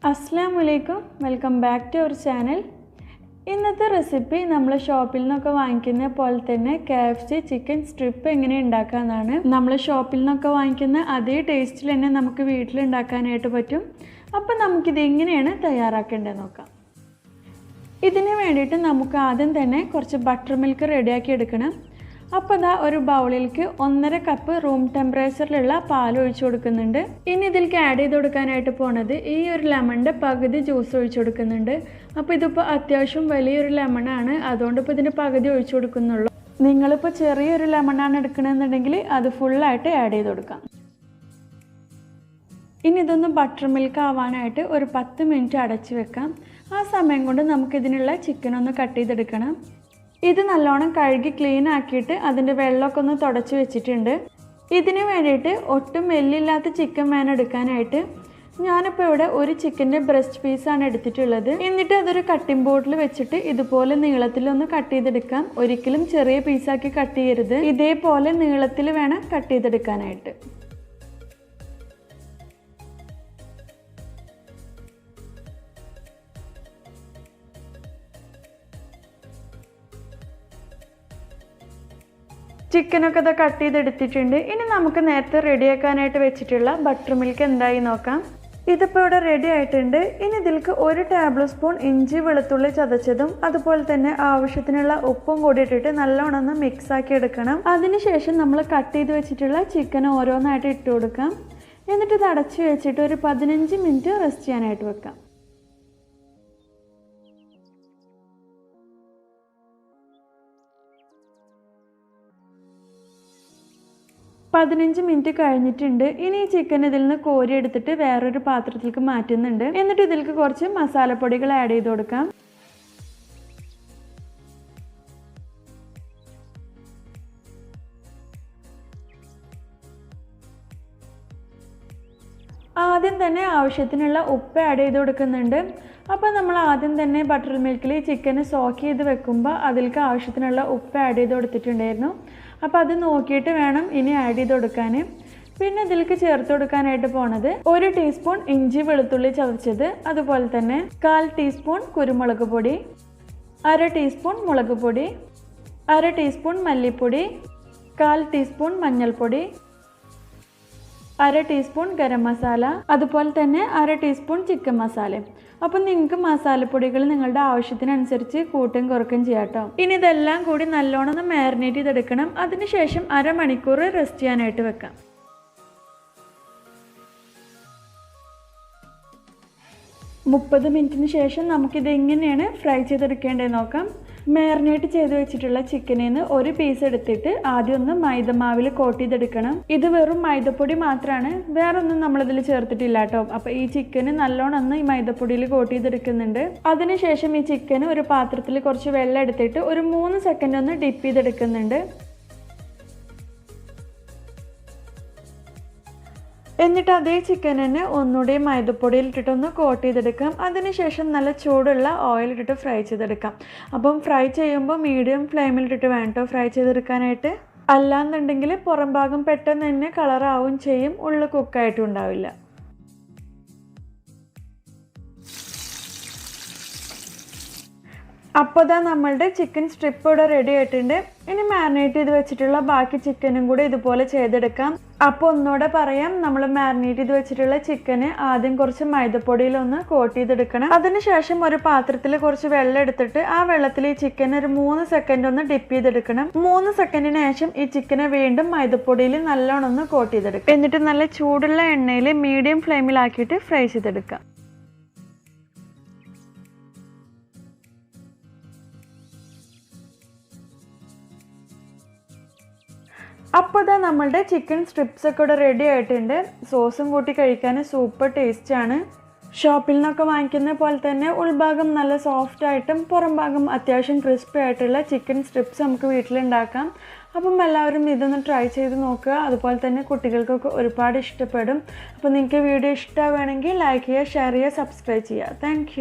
Assalamualaikum, welcome back to our channel. ഇന്നത്തെ recipe നമ്മൾ ഷോപ്പിൽ നിന്നൊക്കെ വാങ്ങിക്കുന്ന പോലെ തന്നെ KFC ചിക്കൻ സ്ട്രിപ്പ് എങ്ങനെ ഉണ്ടാക്കാനാണ്. നമ്മൾ ഷോപ്പിൽ നിന്നൊക്കെ വാങ്ങിക്കുന്ന അതേ ടേസ്റ്റിൽ തന്നെ നമുക്ക് വീട്ടിൽ ഉണ്ടാക്കാനായിട്ട് പറ്റും. അപ്പോൾ നമുക്ക് ഇത് എങ്ങനെയാണ് തയ്യാറാക്കേണ്ടത് നോക്കാം. ഇതിനു വേണ്ടിയിട്ട് നമുക്ക് ആദ്യം തന്നെ കുറച്ച് ബട്ടർ മിൽക്ക് റെഡിയാക്കി എടുക്കണം. അപ്പോൾ ദാ ഒരു ബൗളിലേക്ക് 1.5 കപ്പ് റൂം ടെമ്പറേച്ചറിലുള്ള പാൽ ഒഴിച്ചു കൊടുക്കുന്നുണ്ട്. ഇനി ഇതിലേക്ക് ആഡ് ചെയ്ത് കൊടുക്കാനായിട്ട് പോണത് ഈ ഒരു ലെമണിൻ്റെ പകുതി ജ്യൂസ് ഒഴിച്ചു കൊടുക്കുന്നുണ്ട്. അപ്പോൾ ഇതിപ്പോൾ അത്യാവശ്യം വലിയൊരു ലെമണാണ്, അതുകൊണ്ട് ഇപ്പോൾ ഇതിൻ്റെ പകുതി ഒഴിച്ചു കൊടുക്കുന്നുള്ളൂ. നിങ്ങളിപ്പോൾ ചെറിയൊരു ലെമണാണ് എടുക്കണമെന്നുണ്ടെങ്കിൽ അത് ഫുള്ളായിട്ട് ആഡ് ചെയ്ത് കൊടുക്കാം. ഇനി ഇതൊന്ന് ബട്ടർ മിൽക്ക് ആവാനായിട്ട് ഒരു 10 മിനിറ്റ് അടച്ചു വെക്കാം. ആ സമയം കൊണ്ട് നമുക്കിതിനുള്ള ചിക്കൻ ഒന്ന് കട്ട് ചെയ്തെടുക്കണം. ഇത് നല്ലോണം കഴുകി ക്ലീൻ ആക്കിയിട്ട് അതിൻ്റെ വെള്ളമൊക്കെ ഒന്ന് തുടച്ച് വെച്ചിട്ടുണ്ട്. ഇതിന് വേണ്ടിയിട്ട് ഒട്ടും എല്ലില്ലാത്ത ചിക്കൻ വേണം എടുക്കാനായിട്ട്. ഞാനിപ്പോൾ ഇവിടെ ഒരു ചിക്കൻ്റെ ബ്രസ്റ്റ് പീസാണ് എടുത്തിട്ടുള്ളത്. എന്നിട്ട് അതൊരു കട്ടിംഗ് ബോർഡിൽ വെച്ചിട്ട് ഇതുപോലെ നീളത്തിലൊന്ന് കട്ട് ചെയ്തെടുക്കാം. ഒരിക്കലും ചെറിയ പീസാക്കി കട്ട് ചെയ്യരുത്, ഇതേപോലെ നീളത്തിൽ വേണം കട്ട് ചെയ്തെടുക്കാനായിട്ട്. ചിക്കനൊക്കെ ഇത് കട്ട് ചെയ്തെടുത്തിട്ടുണ്ട്. ഇനി നമുക്ക് നേരത്തെ റെഡിയാക്കാനായിട്ട് വെച്ചിട്ടുള്ള ബട്ടർ മിൽക്ക് എന്തായി നോക്കാം. ഇതിപ്പോൾ ഇവിടെ റെഡി ആയിട്ടുണ്ട്. ഇനി ഇതിലേക്ക് 1 ടേബിൾ സ്പൂൺ ഇഞ്ചി വെളുത്തുള്ളി ചതച്ചതും അതുപോലെ തന്നെ ആവശ്യത്തിനുള്ള ഉപ്പും കൂടി ഇട്ടിട്ട് നല്ലോണം ഒന്ന് മിക്സ് ആക്കി എടുക്കണം. അതിനുശേഷം നമ്മൾ കട്ട് ചെയ്ത് വെച്ചിട്ടുള്ള ചിക്കൻ ഓരോന്നായിട്ട് ഇട്ട് കൊടുക്കാം. എന്നിട്ട് ഇത് അടച്ച് വെച്ചിട്ട് ഒരു 15 മിനിറ്റ് റെസ്റ്റ് ചെയ്യാനായിട്ട് വെക്കാം. 15 മിനിറ്റ് കഴിഞ്ഞിട്ടുണ്ട്. ഇനി ഈ ചിക്കൻ ഇതിൽ നിന്ന് കോരി എടുത്തിട്ട് വേറൊരു പാത്രത്തിലേക്ക് മാറ്റുന്നുണ്ട്. എന്നിട്ട് ഇതിലേക്ക് കുറച്ച് മസാലപ്പൊടികൾ ആഡ് ചെയ്ത് കൊടുക്കാം. ആദ്യം തന്നെ ആവശ്യത്തിനുള്ള ഉപ്പ് ആഡ് ചെയ്ത് കൊടുക്കുന്നുണ്ട്. അപ്പോൾ നമ്മൾ ആദ്യം തന്നെ ബട്ടർ മിൽക്കിൽ ചിക്കന് സോക്ക് ചെയ്ത് വെക്കുമ്പോൾ അതിലേക്ക് ആവശ്യത്തിനുള്ള ഉപ്പ് ആഡ് ചെയ്ത് കൊടുത്തിട്ടുണ്ടായിരുന്നു. അപ്പോൾ അത് നോക്കിയിട്ട് വേണം ഇനി ആഡ് ചെയ്ത് കൊടുക്കാൻ. പിന്നെ ഇതിലേക്ക് ചേർത്ത് കൊടുക്കാനായിട്ട് പോണത് 1 ടീസ്പൂൺ ഇഞ്ചി വെളുത്തുള്ളി ചതച്ചത്, അതുപോലെ തന്നെ 1/4 ടീസ്പൂൺ കുരുമുളക് പൊടി, 1/2 ടീസ്പൂൺ മുളക് പൊടി, 1/2 ടീസ്പൂൺ മല്ലിപ്പൊടി, 1/4 ടീസ്പൂൺ മഞ്ഞൾപ്പൊടി, 1/2 ടീസ്പൂൺ ഗരം മസാല, അതുപോലെ തന്നെ 1/2 ടീസ്പൂൺ ചിക്കൻ മസാല. അപ്പം നിങ്ങൾക്ക് മസാലപ്പൊടികൾ നിങ്ങളുടെ ആവശ്യത്തിനനുസരിച്ച് കൂട്ടും കുറക്കും ചെയ്യാം കേട്ടോ. ഇനി ഇതെല്ലാം കൂടി നല്ലോണം ഒന്ന് മാരിനേറ്റ് ചെയ്തെടുക്കണം. അതിനുശേഷം 1/2 മണിക്കൂർ റെസ്റ്റ് ചെയ്യാനായിട്ട് വെക്കാം. മുപ്പത് മിനിറ്റിന് ശേഷം നമുക്കിത് എങ്ങനെയാണ് ഫ്രൈ ചെയ്തെടുക്കേണ്ടത് നോക്കാം. മാരിനേറ്റ് ചെയ്ത് വെച്ചിട്ടുള്ള ചിക്കനിൽ നിന്ന് ഒരു പീസ് എടുത്തിട്ട് ആദ്യം ഒന്ന് മൈദമാവിൽ കോട്ട് ചെയ്തെടുക്കണം. ഇത് വെറും മൈദപ്പൊടി മാത്രമാണ്, വേറൊന്നും നമ്മളിതിൽ ചേർത്തിട്ടില്ല കേട്ടോ. അപ്പോൾ ഈ ചിക്കന് നല്ലോണം ഒന്ന് ഈ മൈദപ്പൊടിയിൽ കോട്ട് ചെയ്തെടുക്കുന്നുണ്ട്. അതിനുശേഷം ഈ ചിക്കന് ഒരു പാത്രത്തിൽ കുറച്ച് വെള്ളം എടുത്തിട്ട് ഒരു 3 സെക്കൻഡ് ഒന്ന് ഡിപ്പ് ചെയ്തെടുക്കുന്നുണ്ട്. എന്നിട്ട് അതേ ചിക്കൻ തന്നെ ഒന്നുകൂടി മൈദപ്പൊടിയിൽ ഇട്ടിട്ടൊന്ന് കോട്ട് ചെയ്തെടുക്കാം. അതിനുശേഷം നല്ല ചൂടുള്ള ഓയിൽ ഇട്ടിട്ട് ഫ്രൈ ചെയ്തെടുക്കാം. അപ്പം ഫ്രൈ ചെയ്യുമ്പോൾ മീഡിയം ഫ്ലെയിമിലിട്ടിട്ട് വേണം ഫ്രൈ ചെയ്തെടുക്കാനായിട്ട്. അല്ലാന്നുണ്ടെങ്കിൽ പുറം ഭാഗം പെട്ടെന്ന് തന്നെ കളറാവും ചെയ്യും, ഉള്ളിൽ കുക്കായിട്ടും ഉണ്ടാവില്ല. അപ്പോൾ ഇതാ നമ്മളുടെ ചിക്കൻ സ്ട്രിപ്പ് ഇവിടെ റെഡി ആയിട്ടുണ്ട്. ഇനി മാരിനേറ്റ് ചെയ്ത് വെച്ചിട്ടുള്ള ബാക്കി ചിക്കനും കൂടി ഇതുപോലെ ചെയ്തെടുക്കാം. അപ്പോൾ ഒന്നുകൂടെ പറയാം, നമ്മൾ മാരിനേറ്റ് ചെയ്ത് വെച്ചിട്ടുള്ള ചിക്കന് ആദ്യം കുറച്ച് മൈദപ്പൊടിയിലൊന്ന് കോട്ട് ചെയ്തെടുക്കണം. അതിനുശേഷം ഒരു പാത്രത്തിൽ കുറച്ച് വെള്ളം എടുത്തിട്ട് ആ വെള്ളത്തിൽ ഈ ചിക്കൻ ഒരു 3 സെക്കൻഡ് ഒന്ന് ഡിപ്പ് ചെയ്തെടുക്കണം. 3 സെക്കൻഡിന് ശേഷം ഈ ചിക്കനെ വീണ്ടും മൈദപ്പൊടിയിൽ നല്ലോണം ഒന്ന് കോട്ട് ചെയ്തെടുക്കാം. എന്നിട്ട് നല്ല ചൂടുള്ള എണ്ണയിൽ മീഡിയം ഫ്ലെയിമിലാക്കിയിട്ട് ഫ്രൈ ചെയ്തെടുക്കാം. അപ്പോൾ ഇതാ നമ്മളുടെ ചിക്കൻ സ്ട്രിപ്സ് ഒക്കെ ഇവിടെ റെഡി ആയിട്ടുണ്ട്. സോസും കൂട്ടി കഴിക്കാൻ സൂപ്പർ ടേസ്റ്റാണ്. ഷോപ്പിൽ നിന്നൊക്കെ വാങ്ങിക്കുന്ന പോലെ തന്നെ ഉൾഭാഗം നല്ല സോഫ്റ്റ് ആയിട്ടും പുറം ഭാഗം അത്യാവശ്യം ക്രിസ്പി ആയിട്ടുള്ള ചിക്കൻ സ്ട്രിപ്സ് നമുക്ക് വീട്ടിലുണ്ടാക്കാം. അപ്പം എല്ലാവരും ഇതൊന്ന് ട്രൈ ചെയ്ത് നോക്കുക. അതുപോലെ തന്നെ കുട്ടികൾക്കൊക്കെ ഒരുപാട് ഇഷ്ടപ്പെടും. അപ്പോൾ നിങ്ങൾക്ക് വീഡിയോ ഇഷ്ടമാവുകയാണെങ്കിൽ ലൈക്ക് ചെയ്യുക, ഷെയർ ചെയ്യുക, സബ്സ്ക്രൈബ് ചെയ്യുക. താങ്ക്